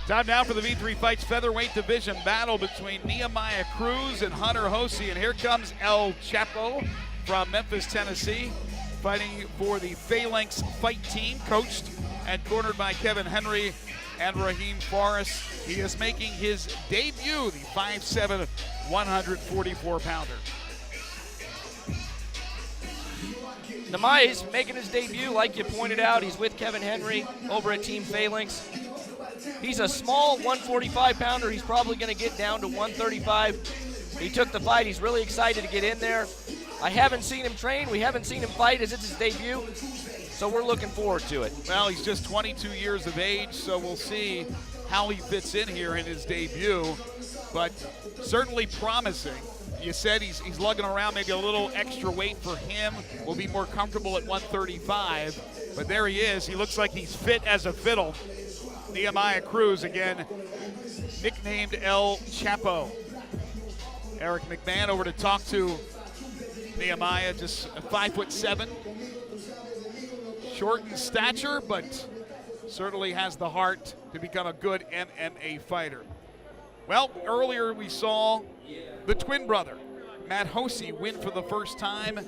Time now for the V3Fights featherweight division battle between Nehemias Cruz and Hunter Hosea. And here comes El Chapo from Memphis, Tennessee, fighting for the Phalanx Fight Team, coached and cornered by Kevin Henry and Raheem Forrest. He is making his debut, the 5'7", 144-pounder. Nehemias making his debut, like you pointed out. He's with Kevin Henry over at Team Phalanx. He's a small 145-pounder. He's probably going to get down to 135. He took the fight. He's really excited to get in there. I haven't seen him train. We haven't seen him fight as it's his debut. So we're looking forward to it. Well, he's just 22 years of age, so we'll see how he fits in here in his debut. But certainly promising. You said he's lugging around maybe a little extra weight for him. Will be more comfortable at 135. But there he is. He looks like he's fit as a fiddle. Nehemias Cruz, again, nicknamed El Chapo. Eric McMahon over to talk to Nehemias, just 5'7". Short in stature, but certainly has the heart to become a good MMA fighter. Well, earlier we saw the twin brother, Matt Hosea, win for the first time.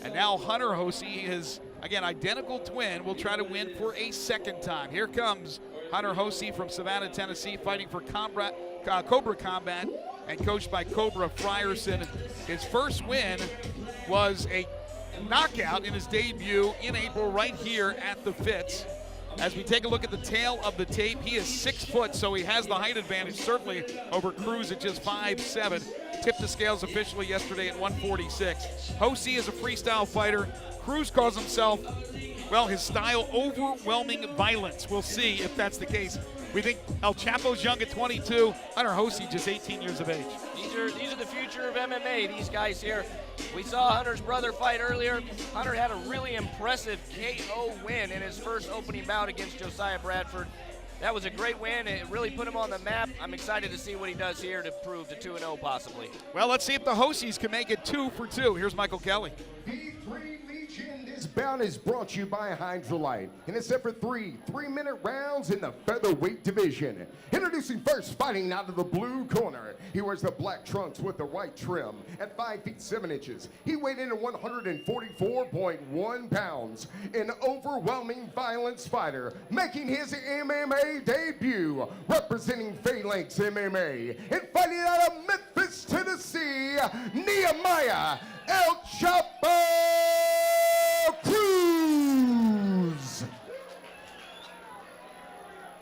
And now Hunter Hosea, his, again, identical twin, will try to win for a second time. Here comes Hunter Hosea from Savannah, Tennessee, fighting for Cobra Combat and coached by Cobra Frierson. His first win was a knockout in his debut in April right here at the Fitz. As we take a look at the tail of the tape, he is 6 foot, so he has the height advantage, certainly over Cruz at just 5'7". Tipped the scales officially yesterday at 146. Hosea is a freestyle fighter. Cruz calls himself, well, his style, overwhelming violence. We'll see if that's the case. We think El Chapo's young at 22. Hunter Hosea just 18 years of age. These are the future of MMA, these guys here. We saw Hunter's brother fight earlier. Hunter had a really impressive KO win in his first opening bout against Josiah Bradford. That was a great win. It really put him on the map. I'm excited to see what he does here to prove to 2-0 possibly. Well, let's see if the Hoseas can make it 2 for 2. Here's Michael Kelly. This bout is brought to you by Hydrolite, and it's set for 3-minute rounds in the featherweight division. Introducing first, fighting out of the blue corner. He wears the black trunks with the white trim. At 5 feet 7 inches, he weighed in at 144.1 pounds. An overwhelming violence fighter, making his MMA debut, representing Phalanx MMA, and fighting out of Memphis, Tennessee, Nehemias El Chapo Cruz.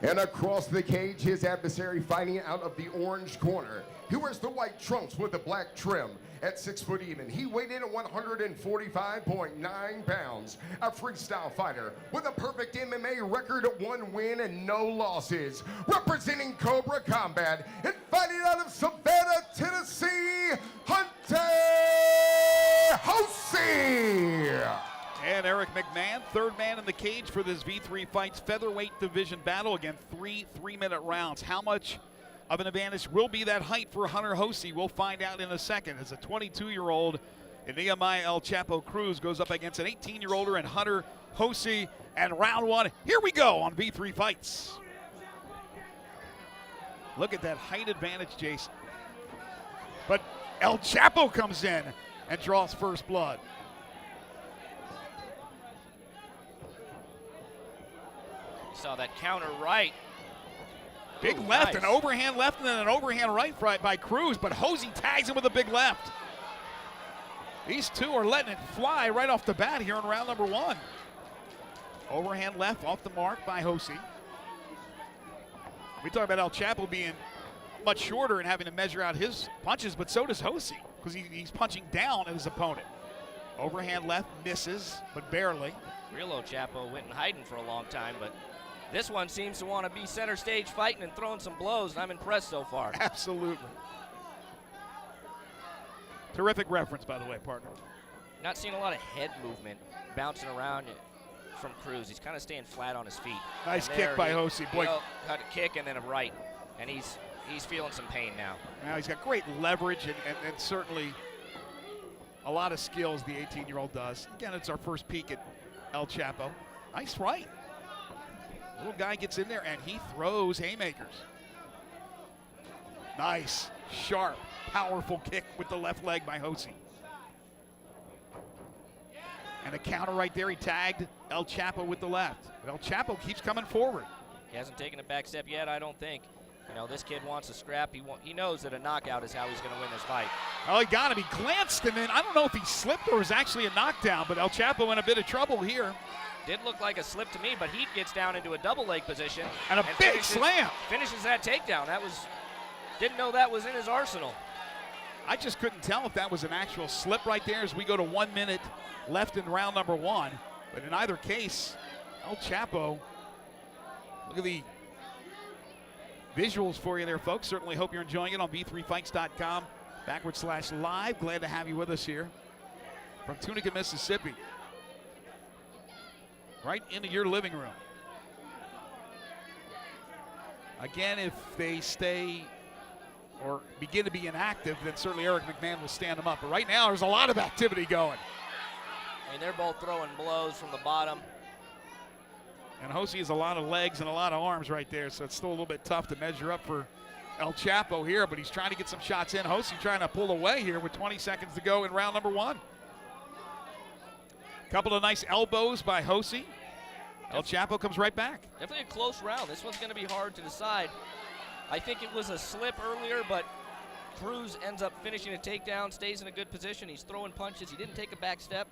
And across the cage, his adversary fighting out of the orange corner. He wears the white trunks with the black trim. At 6 foot even, he weighed in at 145.9 pounds. A freestyle fighter with a perfect MMA record of 1 win and no losses. Representing Cobra Combat and fighting out of Savannah, Tennessee, Hunter Hosea. And Eric McMahon, third man in the cage for this V3Fights featherweight division battle. Again, 3-minute rounds. How much of an advantage will be that height for Hunter Hosea? We'll find out in a second. As a 22-year-old, Nehemias El Chapo Cruz goes up against an 18-year-older and Hunter Hosea. And round one, here we go on V3Fights. Look at that height advantage, Jason. But El Chapo comes in and draws first blood. Saw that counter right. Big Ooh, left, nice. an overhand left, and then an overhand right by Cruz, but Hosea tags him with a big left. These two are letting it fly right off the bat here in round number 1. Overhand left off the mark by Hosea. We talk about El Chapo being much shorter and having to measure out his punches, but so does Hosea, because he's punching down at his opponent. Overhand left misses, but barely. Real El Chapo went in hiding for a long time, but this one seems to want to be center stage fighting and throwing some blows, and I'm impressed so far. Absolutely. Terrific reference, by the way, partner. Not seeing a lot of head movement bouncing around from Cruz. He's kind of staying flat on his feet. Nice kick by Hosea. Boy, got a kick and then a right, and he's feeling some pain now. Now he's got great leverage and certainly a lot of skills the 18-year-old does. Again, it's our first peek at El Chapo. Nice right. Little guy gets in there and he throws haymakers. Nice, sharp, powerful kick with the left leg by Hosea. And a counter right there. He tagged El Chapo with the left. But El Chapo keeps coming forward. He hasn't taken a back step yet, I don't think. You know, this kid wants a scrap. He knows that a knockout is how he's going to win this fight. Oh, he got him. He glanced, and then I don't know if he slipped or was actually a knockdown, but El Chapo in a bit of trouble here. Did look like a slip to me, but he gets down into a double leg position. And a big slam. Finishes that takedown. Didn't know that was in his arsenal. I just couldn't tell if that was an actual slip right there as we go to 1 minute left in round number 1. But in either case, El Chapo, look at the visuals for you there, folks. Certainly hope you're enjoying it on V3Fights.com/live. Glad to have you with us here from Tunica, Mississippi. Right into your living room. Again, if they stay or begin to be inactive, then certainly Eric McMahon will stand them up. But right now, there's a lot of activity going. I mean, they're both throwing blows from the bottom. And Hosea has a lot of legs and a lot of arms right there, so it's still a little bit tough to measure up for El Chapo here, but he's trying to get some shots in. Hosea trying to pull away here with 20 seconds to go in round number 1. Couple of nice elbows by Hosea. El Chapo comes right back. Definitely a close round. This one's going to be hard to decide. I think it was a slip earlier, but Cruz ends up finishing a takedown, stays in a good position. He's throwing punches. He didn't take a back step.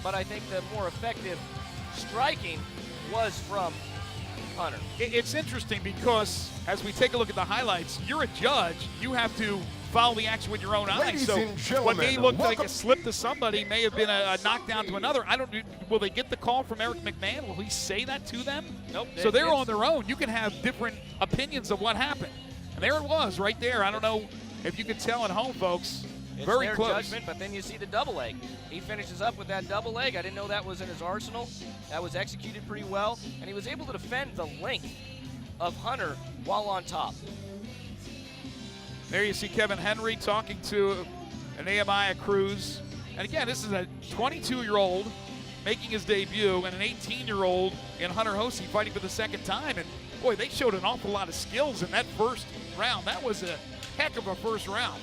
But I think the more effective striking was from Hunter. It's interesting because as we take a look at the highlights, you're a judge. You have to follow the action with your own eyes. Ladies So and gentlemen, what may look like welcome. a slip to somebody may have been a knockdown to another. Will they get the call from Eric McMahon? Will he say that to them? Nope. So they're on their own. You can have different opinions of what happened. And there it was right there. I don't know if you could tell at home, folks. It's Very their close. judgment, but then you see the double leg. He finishes up with that double leg. I didn't know that was in his arsenal. That was executed pretty well, and he was able to defend the length of Hunter while on top. There you see Kevin Henry talking to Nehemias Cruz. And again, this is a 22-year-old making his debut and an 18-year-old in Hunter Hosea fighting for the second time. And boy, they showed an awful lot of skills in that first round. That was a heck of a first round.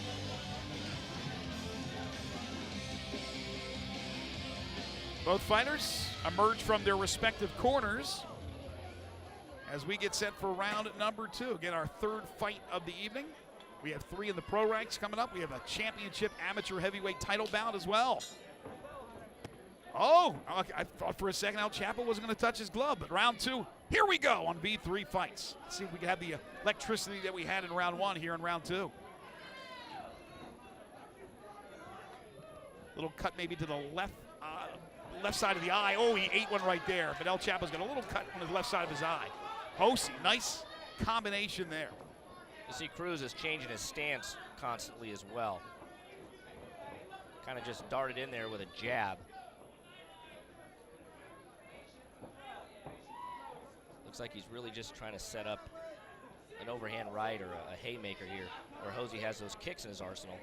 Both fighters emerge from their respective corners as we get set for round number 2. Again, our third fight of the evening. We have 3 in the pro ranks coming up. We have a championship amateur heavyweight title bout as well. Oh, I thought for a second El Chapo wasn't going to touch his glove, but round 2, here we go on V3 Fights. Let's see if we can have the electricity that we had in round 1 here in round 2. Little cut maybe to the left side of the eye. Oh, he ate one right there, but El Chapo's got a little cut on the left side of his eye. Hosea, nice combination there. You see Cruz is changing his stance constantly as well. Kind of just darted in there with a jab. Looks like he's really just trying to set up an overhand right or a haymaker here, where Hosea has those kicks in his arsenal.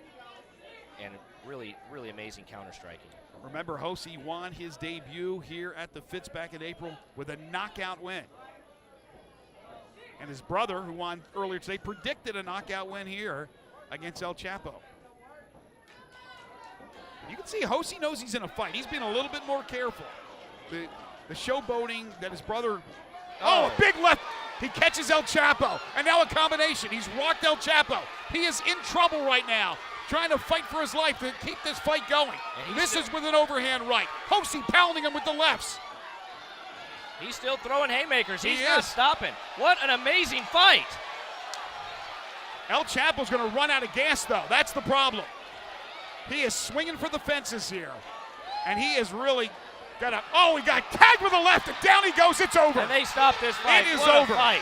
And really, really amazing counter striking. Remember, Hosea won his debut here at the Fitz back in April with a knockout win. And his brother, who won earlier today, predicted a knockout win here against El Chapo. You can see Hosea knows he's in a fight. He's being a little bit more careful. The showboating that his brother, oh, a big left. He catches El Chapo, and now a combination. He's rocked El Chapo. He is in trouble right now, trying to fight for his life to keep this fight going. This is with an overhand right. Hosea pounding him with the lefts. He's still throwing haymakers. He's He not is. stopping. What an amazing fight. El Chapo's going to run out of gas, though. That's the problem. He is swinging for the fences here. And he is really got a, oh, he got tagged with a left, and down he goes. It's over. And they stopped this fight. It is What a over. fight.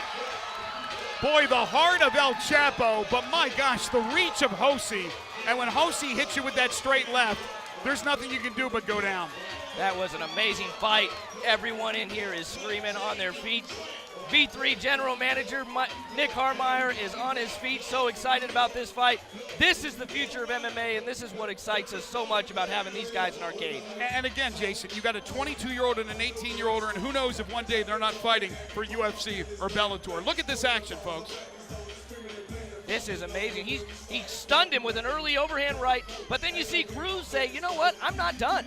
Boy, the heart of El Chapo, but my gosh, the reach of Hosea. And when Hosea hits you with that straight left, there's nothing you can do but go down. That was an amazing fight. Everyone in here is screaming on their feet. V3 General Manager Nick Harmeyer is on his feet, so excited about this fight. This is the future of MMA, and this is what excites us so much about having these guys in our cage. And again, Jason, you got a 22-year-old and an 18-year-old, and who knows if one day they're not fighting for UFC or Bellator. Look at this action, folks. This is amazing. He stunned him with an early overhand right, but then you see Cruz say, you know what, I'm not done.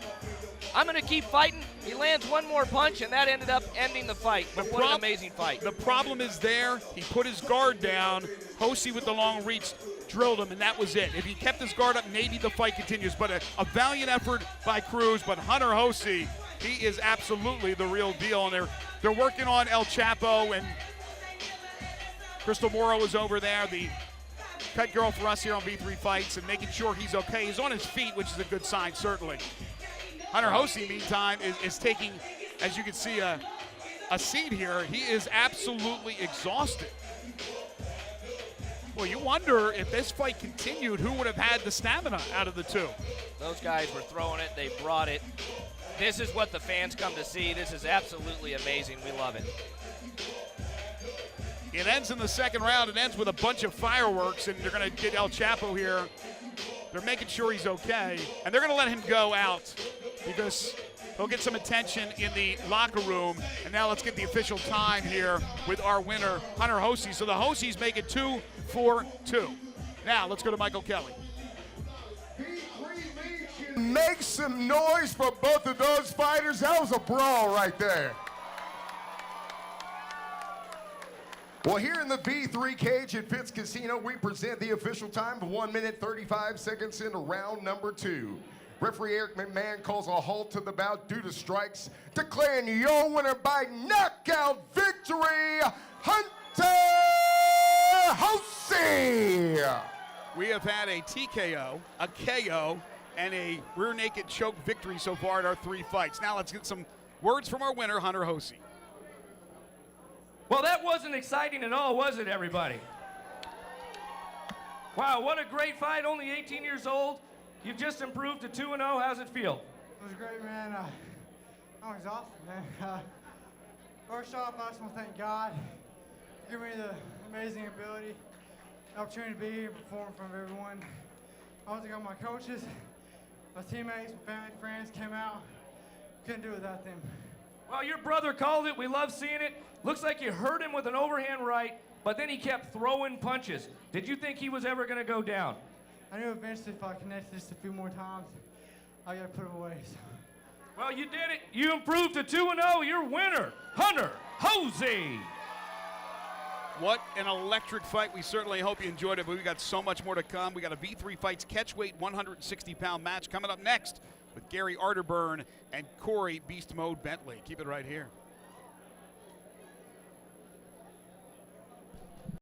I'm going to keep fighting. He lands one more punch, and that ended up ending the fight. But what an amazing fight. The problem is there. He put his guard down. Hosea with the long reach drilled him, and that was it. If he kept his guard up, maybe the fight continues. But a valiant effort by Cruz. But Hunter Hosea, he is absolutely the real deal. And they're working on El Chapo, and Crystal Morrow is over there, the cut girl for us here on V3 Fights, and making sure he's okay. He's on his feet, which is a good sign, certainly. Hunter Hosea, meantime, is taking, as you can see, a seat here. He is absolutely exhausted. Well, you wonder if this fight continued, who would have had the stamina out of the two? Those guys were throwing it. They brought it. This is what the fans come to see. This is absolutely amazing. We love it. It ends in the second round. It ends with a bunch of fireworks, and they're going to get El Chapo here. They're making sure he's okay, and they're going to let him go out because he'll get some attention in the locker room. And now let's get the official time here with our winner, Hunter Hosea. So the Hoseas make it 2-4-2. Now let's go to Michael Kelly. Make some noise for both of those fighters. That was a brawl right there. Well, here in the V3 cage at Fitz Casino, we present the official time of 1 minute 35 seconds into round number 2. Referee Eric McMahon calls a halt to the bout due to strikes, declaring your winner by knockout victory, Hunter Hosea. We have had a TKO, a KO, and a rear naked choke victory so far at our 3 fights. Now let's get some words from our winner, Hunter Hosea. Well, that wasn't exciting at all, was it, everybody? Wow, what a great fight. Only 18 years old. You've just improved to 2-0. How's it feel? It was great, man. I'm exhausted, man. First off, I just want to thank God for giving me the amazing ability, the opportunity to be here and perform in front of everyone. I want to thank my coaches, my teammates, my family, friends came out. Couldn't do it without them. Well, your brother called it. We love seeing it. Looks like you hurt him with an overhand right, but then he kept throwing punches. Did you think he was ever going to go down? I knew eventually if I connected this a few more times, I got to put him away. So. Well, you did it. You improved to 2-0. Your winner, Hunter Hosea. What an electric fight. We certainly hope you enjoyed it, but we got so much more to come. We got a V3 Fights catchweight 160-pound match coming up next with Gary Arterburn and Corey Beast Mode Bentley. Keep it right here.